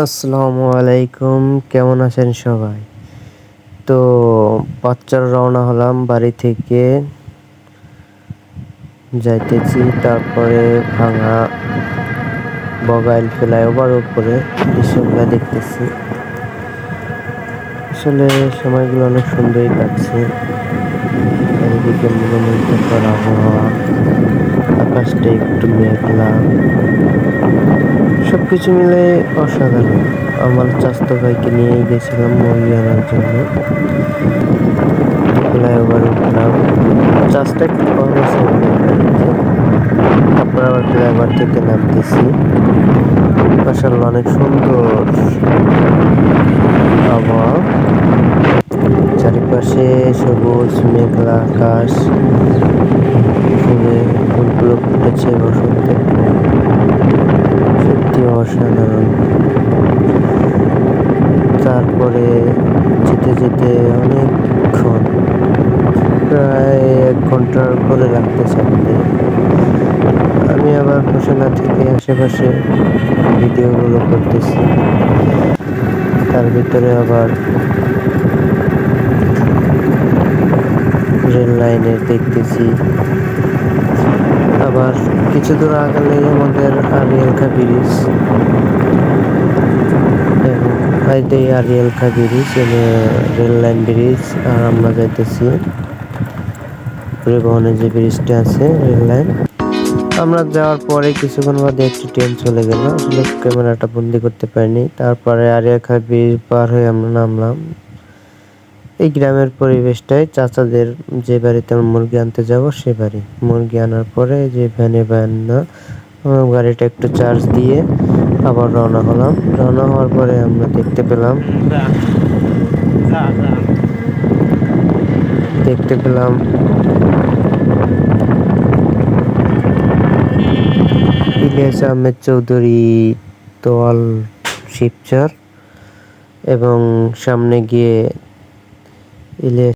আসসালামু আলাইকুম, কেমন আছেন সবাই? তো বাচ্চারা রওনা হলাম বাড়ি থেকে, যাইতেছি। তারপরে ভাঙা বগাইল ফ্লাইওভার উপরে দৃশ্যগুলো দেখতেছি। আসলে সময়গুলো অনেক সুন্দরই কাটছে। চারিদিকে মনোমুগ্ধকর আবহাওয়া, আকাশটা একটু মেঘলা, সবকিছু মিলে অসাধারণ। আমার চাচাতো ভাইকে নিয়ে গেছিলাম মুরগি আনার জন্য। ফ্লাইওভার উঠলাম, চাষটা একটু কম আছে আমাদের গাড়িতে। তারপর আবার ফ্লাইওভার থেকে নামতেছি। মাশাআল্লাহ, অনেক সুন্দর আবহাওয়া, চারিপাশে সবুজ মেঘলা আকাশ, ফুলগুলো ফুটেছে বসন্তে, সত্যি অসাধারণ। তারপরে যেতে যেতে অনেকক্ষণ, প্রায় 1 ঘন্টার উপরে লাগতেছে আমাদের। আমি আবার বসে না থেকে আশেপাশে ভিডিওগুলো করতেছি। তার ভিতরে আবার রেল লাইনের দেখতেছি। আবার কিছু দূর আগালে আমাদের আরিয়াল খা ব্রিজ, আরিয়াল খা ব্রিজ রেল লাইন ব্রিজ। আর আমরা যাইতেছি পরিবহনের যে ব্রিজটা আছে, রেল লাইন। আমরা যাওয়ার পরে কিছুক্ষণ বাদে একটি ট্রেন চলে গেল, আসলে ক্যামেরাটা বন্দি করতে পারিনি। তারপরে আরিয়াল খা ব্রিজ পার হয়ে আমরা নামলাম। এই গ্রামের পরিবেশটাই চাচাদের যে বাড়িতে আমরা মুরগি আনতে যাব সে বাড়ি। মুরগি আনার পরে যে ভ্যানে গাড়িটা একটু চার্জ দিয়ে আবার রওনা হলাম। রওনা হওয়ার পরে আমরা দেখতে পেলাম ইলিয়াস আহমেদ চৌধুরী তোয়াল শিবচর, এবং সামনে গিয়ে ইলিয়াস